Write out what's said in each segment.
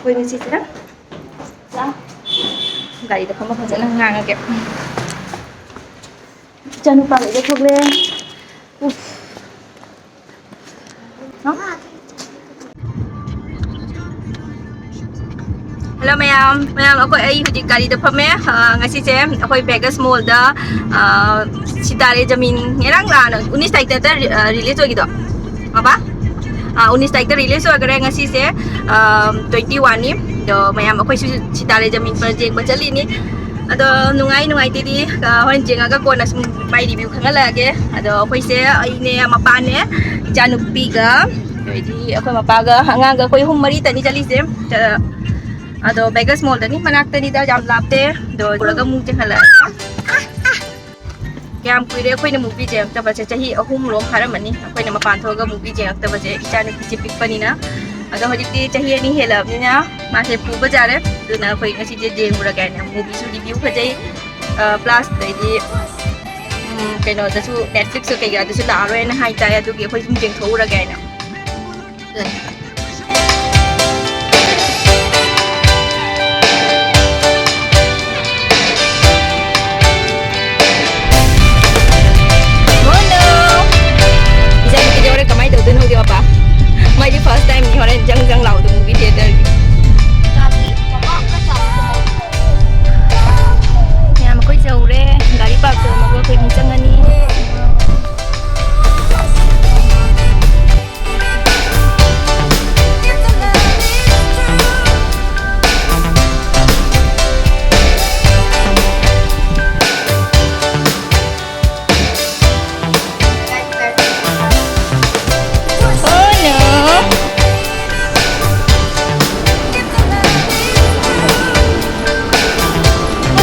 Quên cái gì thế đó. Dạ. Gãy được không mà phải ngang ngang kìa. Chân phải để thuộc lên. Đó. Hello ma'am, ako ay hujik kali da phame ngasi se akoi Vegas Mall da sitare jamin ngerang la 19 tarik ta release hogi do apa 19 tarik ta release hogare ngasi se 21 ni do ma'am akoi sitare jamin par jeng bachali ni ado nungai ti hon jenga ga kona sum bai review khangala ge ado akoi se ai ne mapa ne janupi ga di akoi mapa ga hanga ga akoi hum mari tani chali se Ado Vegas Mall ni manak tani da jam lapte do raga mu jeng hala kyam kuire khoi na movie jeng ta bache chahi ahum rom khara mani khoi na mapan thoga movie jeng ta bache ichani kichi pikpani na ado hojikti chahi ani hela ni na ma se pu bajare do na khoi ngasi je jeng raga na movie su review khajai plus dai di kaino da su Netflix su kai ga da su la ro na hai ta ya du ge khoi sum jeng tho raga na Mai di first time ni orang jang lau tu movie theater. Tapi pokok kacau. Ya, makoi jauh re. Gari park tu, makoi koi bincang ni.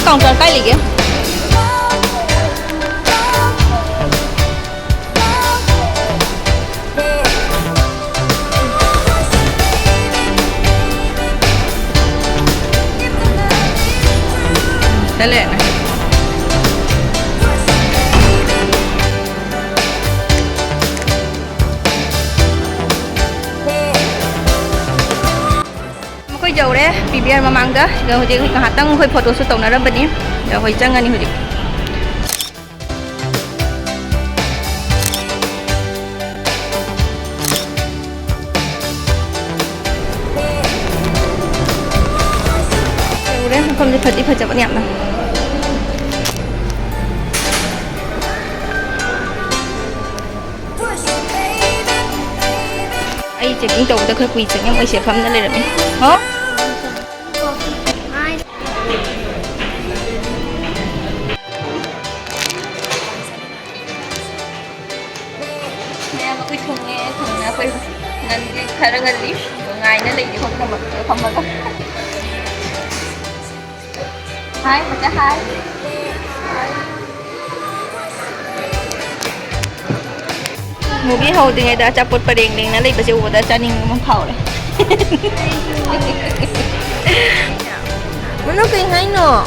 Còn tròn cái gì kìa. Đây là này. Khoi jauh deh, bibiar mamang dah. Dah hujik hatang khoi photo shoot tong nara bani. Dah hoi jangan ni hujik. Jauh deh, không đi phật đi phật chậm nhậm nào. Ai chỉ kinh trồng ta khơi quỳ chẳng em ai sẽ phẩm nó lên rồi mình. Hả? Karangan leaf, ngai na lagi không mà hai macam hai movie hậu thì người ta chapot padeng ding na lagi basi udah chaning mengkau le mana kau ingai no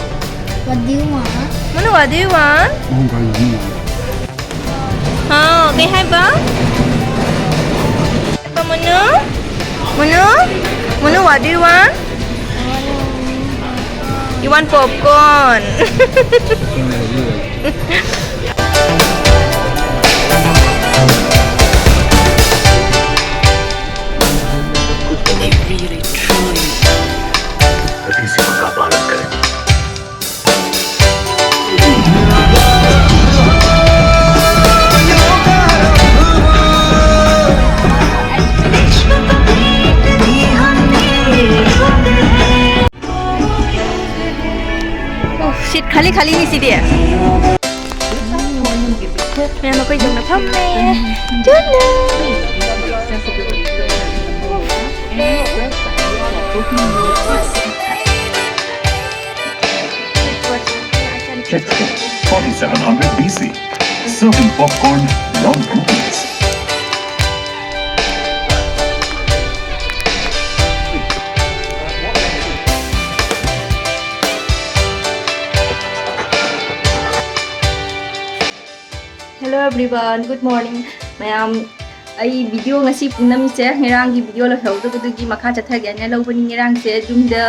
what do you want mana what do you want ha kau hai ba Mana? What do you want? You want popcorn? खाली खाली नहीं सी दिया मैं mà quay dùng nó thơm nè chút Check 4700 BC, serving popcorn, non cookies. Hello everyone, good morning. Ma'am, ai video ngasi punami se ngirangi video lo hau do gi makha chathage ne lo bani ngirang se jumda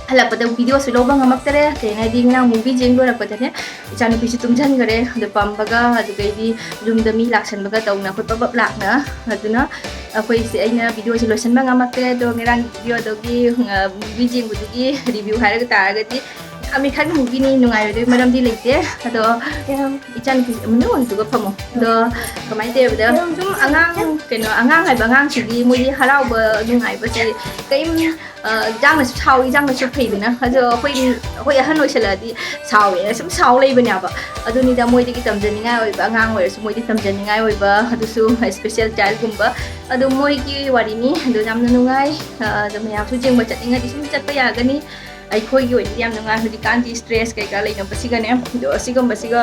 hala pada video se lo bang amak tere te na ding na movie jeng do ra pada ne chanu pi tum jan gare de pam baga adu kai di jumda mi laksan baga taw na khot bab lak na aduna akoi se aina video se lotion bang amak tere do ngirang video do gi movie jeng bu gi review ha ra ta ga di ami khan movie ni nungai de madam di leite ado ichan pi mnu on tu ga phamo do kamai de da sum angang keno angang hai bangang si di moi harau ba nungai ba si kai jang na chau jang na chu phei na ado hoi han noi sala di chau e sum chau lei ba nya ba ado ni da moi de ki tam jani ngai oi ba angang oi su moi di tam jani ngai oi ba ado su special child gumba ado moi ki wari ni ado nam na nungai ado mya su jeng ba chat inga di sum chat pa ya ga ni ꯑꯩꯈꯣꯏꯒꯤ ꯑꯣꯏꯅꯗꯤ ꯌꯥꯝ ꯅꯨꯡꯉꯥꯏ ꯍꯧꯖꯤꯛꯀꯥꯟꯗꯤ stress ꯀꯩꯀꯥ ꯂꯩꯅꯕꯁꯤꯒꯅꯦ ꯑꯗꯣ ꯑꯁꯤꯒꯨꯝꯕꯁꯤꯒ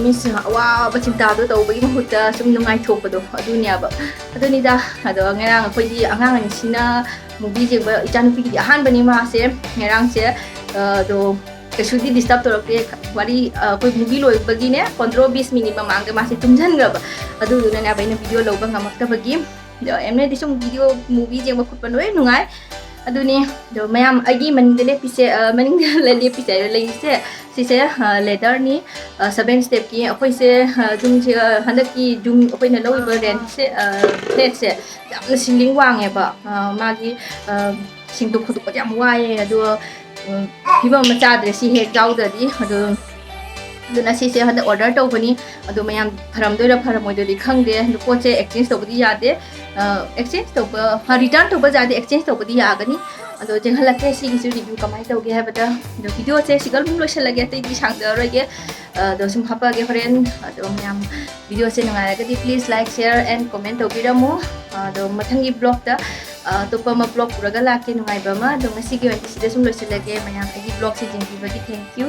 means ꯑꯋꯥꯕ ꯆꯤꯟꯇꯥꯗꯣ ꯇꯧꯕꯒꯤ ꯃꯍꯨꯠꯇ ꯁꯨꯝ ꯅꯨꯡꯉꯥꯏꯊꯣꯛꯄꯗꯣ ꯑꯗꯨꯅꯦꯕ ꯑꯗꯨꯅꯤꯗ ꯑꯗꯣ ꯉꯔꯥꯡ ꯑꯩꯈꯣꯏꯗꯤ ꯑꯉꯥꯡ ꯑꯅꯤꯁꯤꯅ ꯃꯨꯚꯤ ꯌꯦꯡꯕ ꯏꯆꯥꯅꯨꯄꯤꯒꯤꯗꯤ ꯑꯍꯥꯟꯕꯅꯤ ꯃꯥꯁꯦ ꯉꯔꯥꯡꯁꯦ ꯑꯗꯣ ꯀꯩꯁꯨꯗꯤ ꯗꯤꯁꯇꯔꯕ ꯇꯧꯔꯛꯇꯦ ꯋꯥꯔꯤ ꯑꯩꯈꯣꯏ ꯃꯨꯚꯤ ꯂꯣꯏꯕꯒꯤꯅꯦ 15-20 ꯃꯤꯅꯤꯠ ꯃꯃꯥꯡꯗ ꯃꯥꯁꯦ ꯇꯨꯝꯁꯤꯟꯈ꯭ꯔꯕ ꯑꯗꯨꯗꯨꯅꯅꯦꯕ ꯑꯩꯅ ꯚꯤꯗꯤꯑꯣ ꯂꯧꯕ ꯉꯝꯃꯛꯇꯕꯒꯤ ꯑꯗꯣ ꯑꯦꯝꯅꯗꯤ ꯁꯨꯝ ꯚꯤꯗꯤꯑꯣ ꯃꯨꯚꯤ ꯌꯦꯡꯕ ꯈꯣꯠꯄ ꯂꯣꯏ ꯅꯨꯡꯉꯥꯏ ꯑꯗꯨꯅꯤ ꯑꯗꯣ ꯃꯌꯥꯝ ꯑꯩꯒꯤ ꯃꯅꯤꯡꯗ ꯂꯦꯞꯄꯤꯁꯦ ꯃꯅꯤꯡꯗ ꯂꯦꯞꯄꯤꯁꯦ ꯂꯩꯔꯤꯁꯦ ꯁꯤꯁꯦ ꯂꯦꯗꯔꯅꯤ 7 ꯁ꯭ꯇꯦꯞꯀꯤ ꯑꯩꯈꯣꯏꯁꯦ ꯖꯨꯝꯁꯦ ꯍꯟꯗꯛꯀꯤ ꯖꯨꯝ ꯑꯩꯈꯣꯏꯅ ꯂꯧꯔꯤꯕ ꯔꯦꯟꯠꯁꯦ ꯐ꯭ꯂꯦꯠꯁꯦ ꯌꯥꯝꯅ ꯁꯤꯂꯤꯡ ꯋꯥꯡꯉꯦꯕ ꯃꯥꯒꯤ ꯁꯤꯡꯗꯣꯛ ꯈꯣꯠꯇꯣꯛꯄꯗ ꯌꯥꯝ ꯋꯥꯏꯑꯦ ꯑꯗꯣ ꯐꯤꯕꯝ ꯑꯃ ꯆꯥꯗ꯭ꯔꯦ ꯁꯤ ꯍꯦꯛ ꯌꯥꯎꯗ꯭ꯔꯗꯤ ꯑꯗꯨꯅ ꯁꯤꯁꯦ ꯍꯟꯗꯛ ꯑꯣꯔꯗꯔ ꯇꯧꯕꯅꯤ ꯑꯗꯣ ꯃꯌꯥꯝ ꯐꯔꯝꯗꯣꯏꯔꯥ ꯐꯔꯝꯃꯣꯏꯗꯣꯏꯔꯗꯤ ꯈꯪꯗꯦ ꯑꯗꯣ ꯄꯣꯠꯁꯦ ꯑꯦꯛꯁꯆꯦꯟꯖ ꯇꯧꯕꯗꯤ ꯌꯥꯗꯦ exchange tauba return tauba jade exchange tauba di yagani ado jenghalake sigi review kamai tauge habada do video se sigal bum loisalage tai di sangda roige do sum hapage horen ado myam video se nangaraga di please like share and comment taubidamu do mathangi blog da topa ma blog puraga lake nungai bama do ngasigi wai sida sum loisalage myam agi blog se jengbi bagi thank you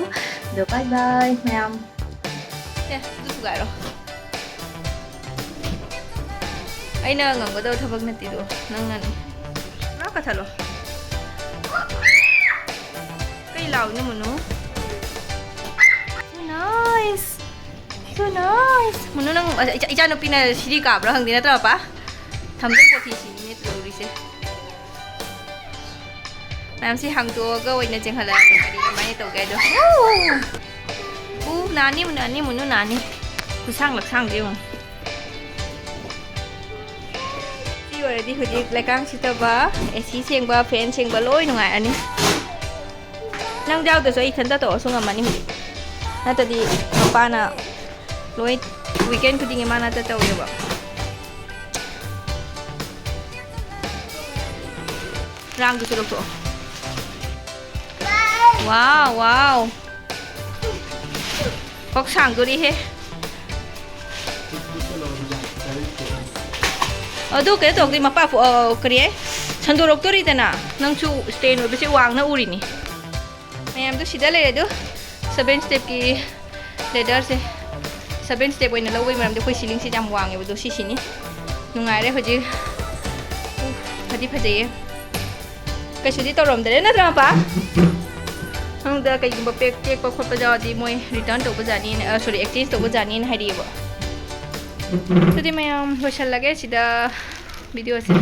do bye bye myam du sugaro aina ngamgado thabak nati do nangan na ka thalo kai law ni munu so nice munu nang icha no pina siri ka bra hang dina tra pa thamde ko thi si ni tu ri se nam si hang to ga wai na jeng hala ka mai to ga do nani munu nani kusang lak sang de mo already hujik lekang sita ba AC seng ba fan seng ba loi nungai ani nang daw to so ithan ta to so ngamani hujik na ta di apa na loi weekend kuding mana ta taw yo ba rang du to wow kok sang do ri he adu ke tok di mapa fu kre chandorok tori dana nang chu stain oi bese wang na uri ni mayam du sida le du 7 step ki ladder se 7 step oi na lo oi mayam de koi ceiling se jam wang e du si ni nungai re hoji phadi phade kai sudi to rom de na tra pa hang da kai gumba pek tek pa khot pa ja di moi return to ba jani sorry exchange to ba jani hai ri ba Jadi mayam social lagi sida video sih.